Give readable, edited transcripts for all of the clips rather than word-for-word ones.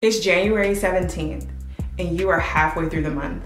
It's January 17th and you are halfway through the month.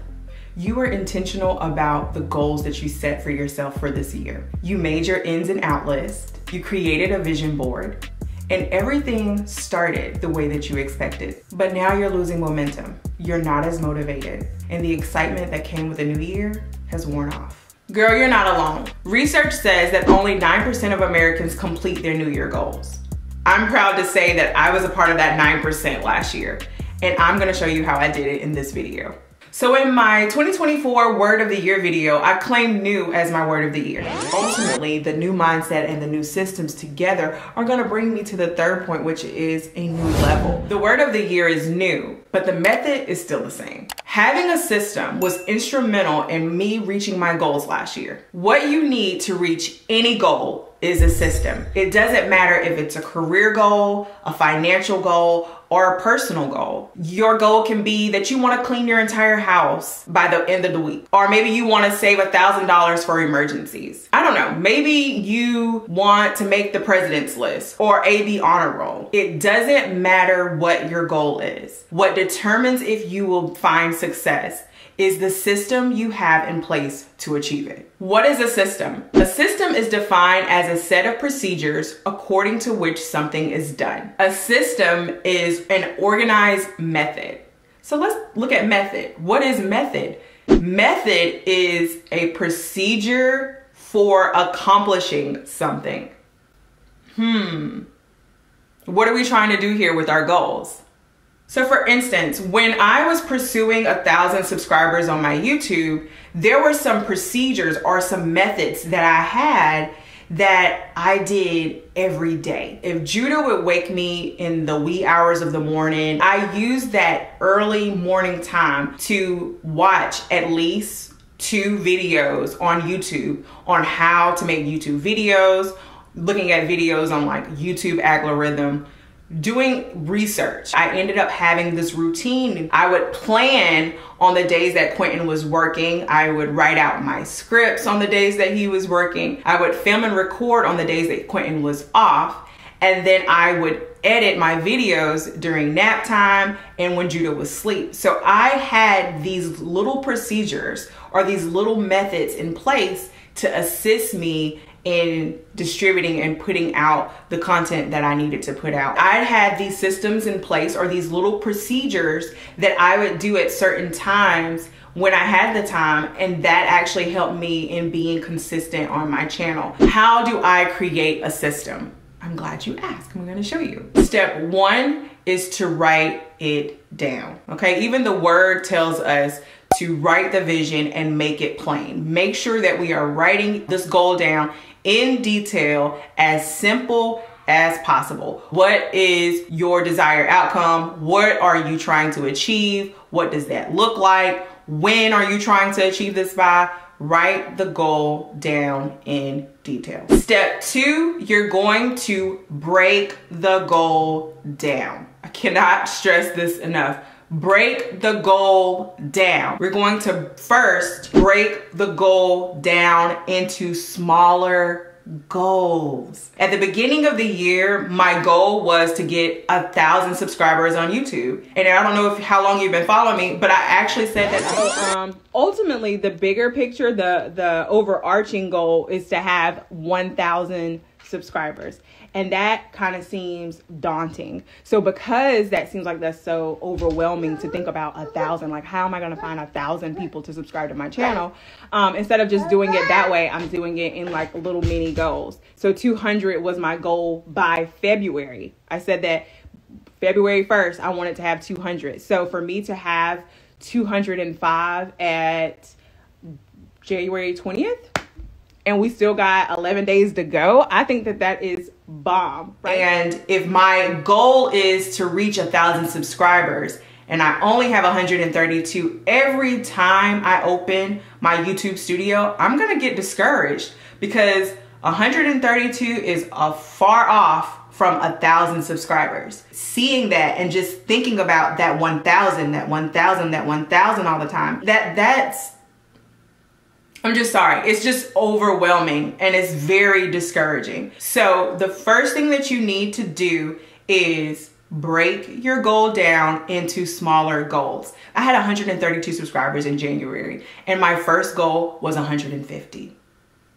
You were intentional about the goals that you set for yourself for this year. You made your ins and out list, you created a vision board, and everything started the way that you expected. But now you're losing momentum. You're not as motivated, and the excitement that came with the new year has worn off. Girl, you're not alone. Research says that only 9% of Americans complete their New Year goals. I'm proud to say that I was a part of that 9% last year, and I'm gonna show you how I did it in this video. So in my 2024 Word of the Year video, I claimed new as my word of the year. Ultimately, the new mindset and the new systems together are gonna bring me to the third point, which is a new level. The word of the year is new, but the method is still the same. Having a system was instrumental in me reaching my goals last year. What you need to reach any goal is a system. It doesn't matter if it's a career goal, a financial goal, or a personal goal. Your goal can be that you want to clean your entire house by the end of the week. Or maybe you want to save $1,000 for emergencies. I don't know. Maybe you want to make the president's list or AB honor roll. It doesn't matter what your goal is. What determines if you will find success is the system you have in place to achieve it. What is a system? A system is defined as a set of procedures according to which something is done. A system is an organized method. So let's look at method. What is method? Method is a procedure for accomplishing something. What are we trying to do here with our goals? So for instance, when I was pursuing 1,000 subscribers on my YouTube, there were some procedures or some methods that I had that I did every day. If Judah would wake me in the wee hours of the morning, I used that early morning time to watch at least 2 videos on YouTube on how to make YouTube videos, looking at videos on like YouTube algorithm, doing research. I ended up having this routine. I would plan on the days that Quentin was working. I would write out my scripts on the days that he was working. I would film and record on the days that Quentin was off. And then I would edit my videos during nap time and when Judah was asleep. So I had these little procedures or these little methods in place to assist me in distributing and putting out the content that I needed to put out. I had these systems in place or these little procedures that I would do at certain times when I had the time, and that actually helped me in being consistent on my channel. How do I create a system? I'm glad you asked. I'm gonna show you. Step 1 is to write it down, okay? Even the word tells us to write the vision and make it plain. Make sure that we are writing this goal down in detail, as simple as possible. What is your desired outcome? What are you trying to achieve? What does that look like? When are you trying to achieve this by? Write the goal down in detail. Step 2, you're going to break the goal down. I cannot stress this enough. Break the goal down. We're going to first break the goal down into smaller goals. At the beginning of the year, my goal was to get 1,000 subscribers on YouTube. And I don't know how long you've been following me, but I actually said that ultimately the bigger picture, the overarching goal is to have 1,000 subscribers. And that kind of seems daunting. So because that seems like that's so overwhelming to think about 1,000, like how am I gonna find 1,000 people to subscribe to my channel? Instead of just doing it that way, I'm doing it in like little mini goals. So 200 was my goal by February. I said that February 1st, I wanted to have 200. So for me to have 205 at January 20th, and we still got 11 days to go, I think that that is bomb, right? And if my goal is to reach 1,000 subscribers and I only have 132, every time I open my YouTube studio, I'm gonna get discouraged because 132 is far off from 1,000 subscribers. Seeing that and just thinking about that 1,000, that 1,000, that 1,000 all the time, that's I'm just sorry. It's just overwhelming and it's very discouraging. So the first thing that you need to do is break your goal down into smaller goals. I had 132 subscribers in January, and my first goal was 150.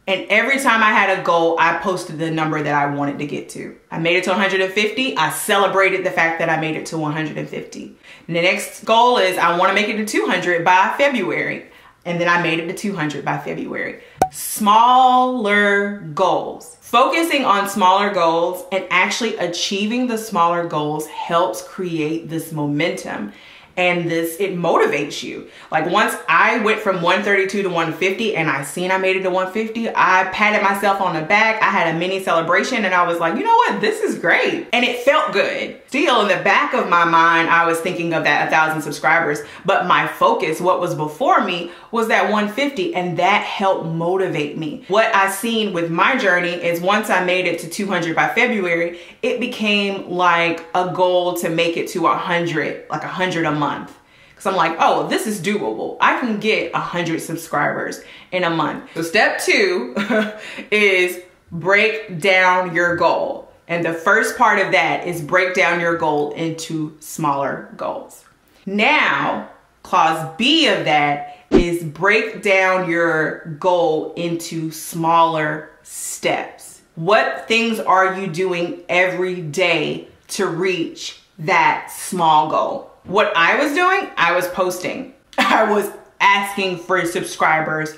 And every time I had a goal, I posted the number that I wanted to get to. I made it to 150. I celebrated the fact that I made it to 150. And the next goal is I want to make it to 200 by February. And then I made it to 200 by February. Smaller goals. Focusing on smaller goals and actually achieving the smaller goals helps create this momentum. And it motivates you. Like once I went from 132 to 150 and I seen I made it to 150, I patted myself on the back. I had a mini celebration and I was like, you know what? This is great. And it felt good. Still in the back of my mind, I was thinking of that 1,000 subscribers, but my focus, what was before me, was that 150, and that helped motivate me. What I seen with my journey is once I made it to 200 by February, it became like a goal to make it to 100, like 100 a month. Because I'm like, oh, this is doable. I can get 100 subscribers in a month. So step 2 is break down your goal. And the first part of that is break down your goal into smaller goals. Now, clause B of that is break down your goal into smaller steps. What things are you doing every day to reach that small goal? What I was doing, I was posting. I was asking for subscribers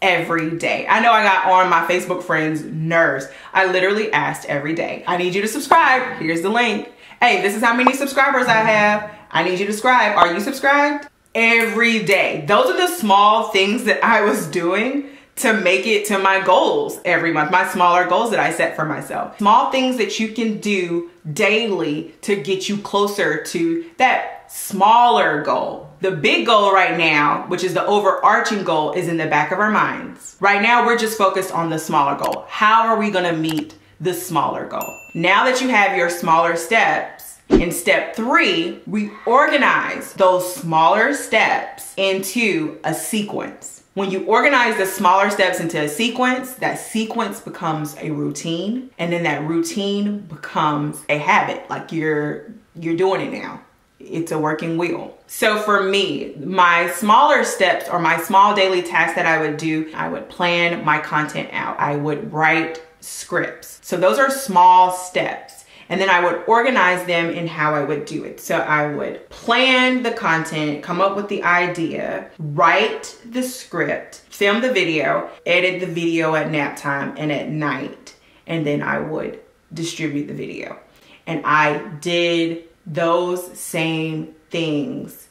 every day. I know I got on my Facebook friends' nerves. I literally asked every day, I need you to subscribe. Here's the link. Hey, this is how many subscribers I have. I need you to subscribe. Are you subscribed? Every day. Those are the small things that I was doing to make it to my goals every month, my smaller goals that I set for myself. Small things that you can do daily to get you closer to that smaller goal. The big goal right now, which is the overarching goal, is in the back of our minds. Right now, we're just focused on the smaller goal. How are we gonna meet the smaller goal? Now that you have your smaller steps, in step 3, we organize those smaller steps into a sequence. When you organize the smaller steps into a sequence, that sequence becomes a routine, and then that routine becomes a habit. Like you're doing it now. It's a working wheel. So for me, my smaller steps or my small daily tasks that I would do, I would plan my content out. I would write scripts. So those are small steps. And then I would organize them in how I would do it. So I would plan the content, come up with the idea, write the script, film the video, edit the video at nap time and at night. And then I would distribute the video. And I did those same things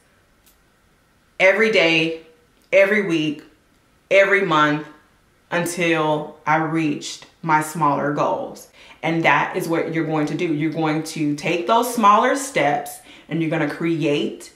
every day, every week, every month until I reached my smaller goals. And that is what you're going to do. You're going to take those smaller steps and you're going to create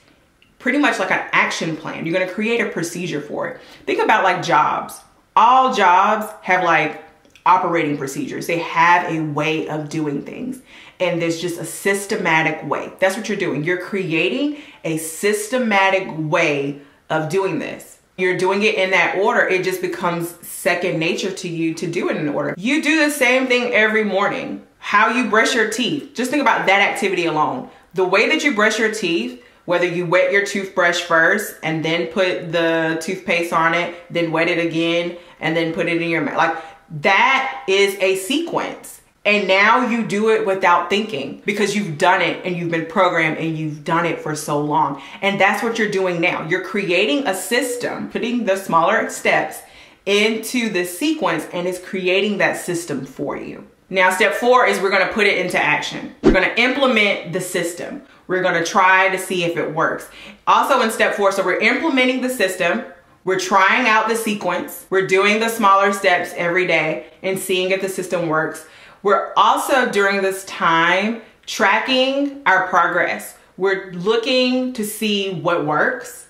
pretty much like an action plan. You're going to create a procedure for it. Think about like jobs. All jobs have like operating procedures. They have a way of doing things. And there's just a systematic way. That's what you're doing. You're creating a systematic way of doing this. You're doing it in that order. It just becomes second nature to you to do it in order. You do the same thing every morning. How you brush your teeth. Just think about that activity alone. The way that you brush your teeth, whether you wet your toothbrush first and then put the toothpaste on it, then wet it again, and then put it in your mouth. Like that is a sequence. And now you do it without thinking because you've done it and you've been programmed and you've done it for so long. And that's what you're doing now. You're creating a system, putting the smaller steps into the sequence, and it's creating that system for you. Now, step 4 is we're going to put it into action. We're going to implement the system. We're going to try to see if it works. Also in step 4, so we're implementing the system. We're trying out the sequence. We're doing the smaller steps every day and seeing if the system works. We're also during this time tracking our progress. We're looking to see what works,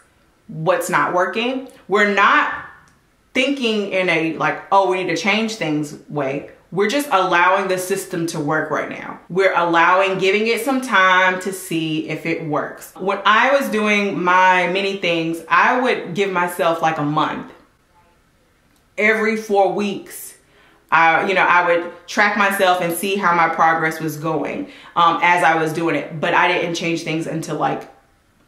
what's not working. We're not thinking in a like, oh, we need to change things way. We're just allowing the system to work right now. We're giving it some time to see if it works. When I was doing my mini things, I would give myself like a month. Every 4 weeks, I would track myself and see how my progress was going as I was doing it. But I didn't change things until like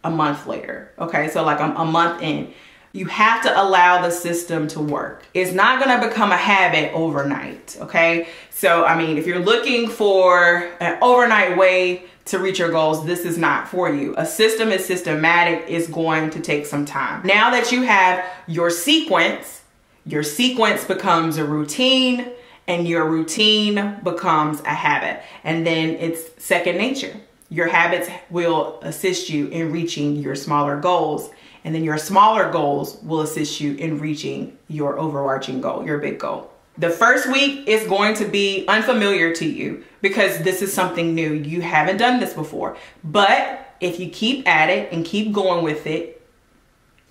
a month later. Okay, so like a month in. You have to allow the system to work. It's not going to become a habit overnight. Okay, so I mean, if you're looking for an overnight way to reach your goals, this is not for you. A system is systematic. It's going to take some time. Now that you have your sequence becomes a routine, and your routine becomes a habit. And then it's second nature. Your habits will assist you in reaching your smaller goals. And then your smaller goals will assist you in reaching your overarching goal, your big goal. The first week is going to be unfamiliar to you because this is something new. You haven't done this before. But if you keep at it and keep going with it,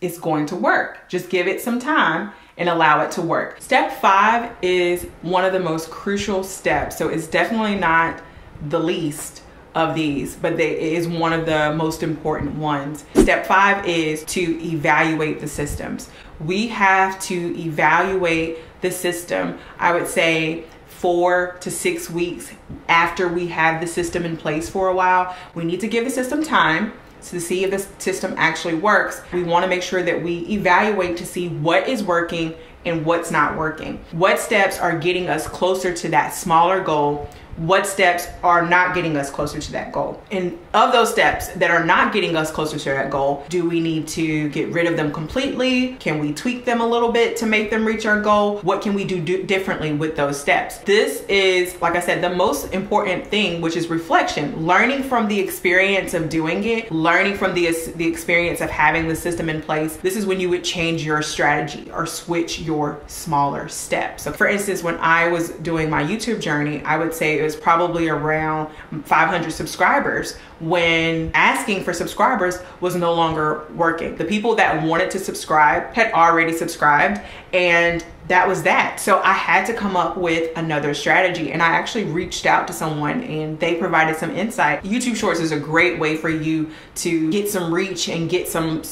it's going to work. Just give it some time and allow it to work. Step 5 is one of the most crucial steps. So it's definitely not the least of these, but it is one of the most important ones. Step 5 is to evaluate the systems. We have to evaluate the system, I would say 4 to 6 weeks after we have the system in place for a while. We need to give the system time to see if the system actually works. We want to make sure that we evaluate to see what is working and what's not working. What steps are getting us closer to that smaller goal? What steps are not getting us closer to that goal? And of those steps that are not getting us closer to that goal, do we need to get rid of them completely? Can we tweak them a little bit to make them reach our goal? What can we do differently with those steps? This is, like I said, the most important thing, which is reflection, learning from the experience of doing it, learning from the experience of having the system in place. This is when you would change your strategy or switch your smaller steps. So for instance, when I was doing my YouTube journey, I would say it was probably around 500 subscribers when asking for subscribers was no longer working. The people that wanted to subscribe had already subscribed, and that was that. So I had to come up with another strategy, and I actually reached out to someone and they provided some insight. YouTube Shorts is a great way for you to get some reach and get some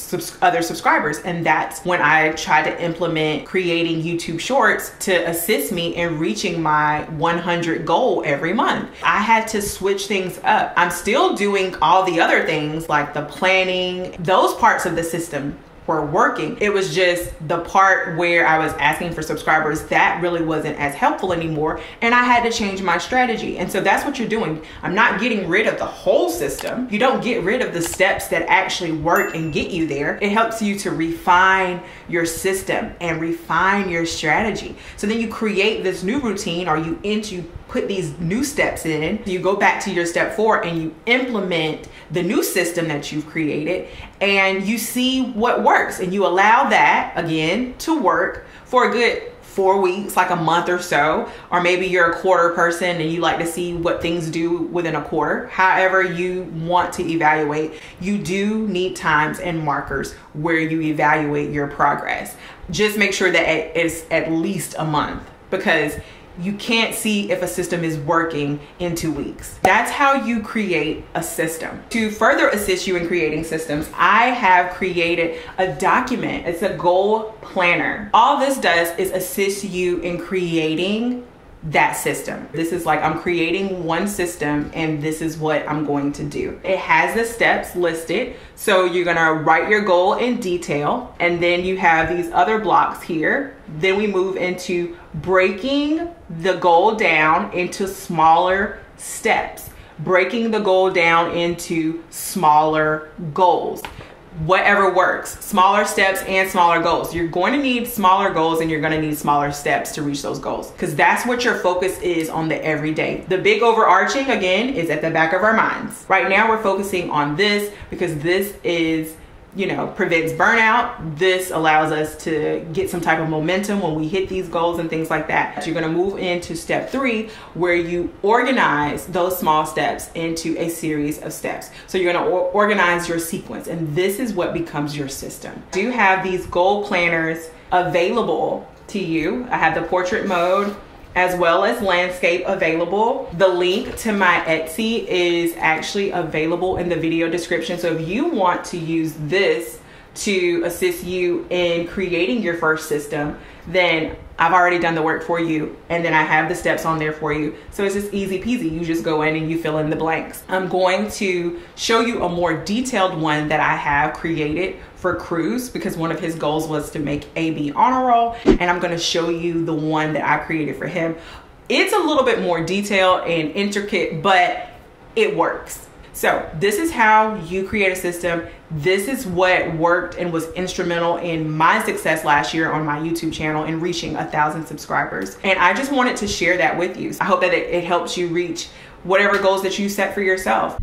other subscribers, and that's when I tried to implement creating YouTube Shorts to assist me in reaching my 100 goal every month. I had to switch things up. I'm still doing all the other things like the planning. Those parts of the system were working. It was just the part where I was asking for subscribers that really wasn't as helpful anymore, and I had to change my strategy. And so that's what you're doing. I'm not getting rid of the whole system. You don't get rid of the steps that actually work and get you there. It helps you to refine your system and refine your strategy. So then you create this new routine, or you put these new steps in. You go back to your step 4 and you implement the new system that you've created, and you see what works, and you allow that again to work for a good 4 weeks, like a month or so. Or maybe you're a quarter person and you like to see what things do within a quarter. However you want to evaluate, you do need times and markers where you evaluate your progress. Just make sure that it's at least a month, because you can't see if a system is working in 2 weeks. That's how you create a system. To further assist you in creating systems, I have created a document. It's a goal planner. All this does is assist you in creating that system. This is like, I'm creating one system and this is what I'm going to do. It has the steps listed. So you're gonna write your goal in detail, and then you have these other blocks here. Then we move into breaking the goal down into smaller steps, breaking the goal down into smaller goals. Whatever works, smaller steps and smaller goals. You're going to need smaller goals, and you're going to need smaller steps to reach those goals, because that's what your focus is on the everyday. The big overarching, again, is at the back of our minds. Right now we're focusing on this because this is, prevents burnout. This allows us to get some type of momentum when we hit these goals and things like that. You're going to move into step 3, where you organize those small steps into a series of steps. So you're going to organize your sequence, and this is what becomes your system. I do have these goal planners available to you. I have the portrait mode as well as landscape available. The link to my Etsy is actually available in the video description. So if you want to use this to assist you in creating your first system, then I've already done the work for you, and then I have the steps on there for you. So it's just easy peasy. You just go in and you fill in the blanks. I'm going to show you a more detailed one that I have created for Cruz, because one of his goals was to make AB honor roll, and I'm going to show you the one that I created for him. It's a little bit more detailed and intricate, but it works. So this is how you create a system. This is what worked and was instrumental in my success last year on my YouTube channel and reaching 1,000 subscribers. And I just wanted to share that with you. I hope that it helps you reach whatever goals that you set for yourself.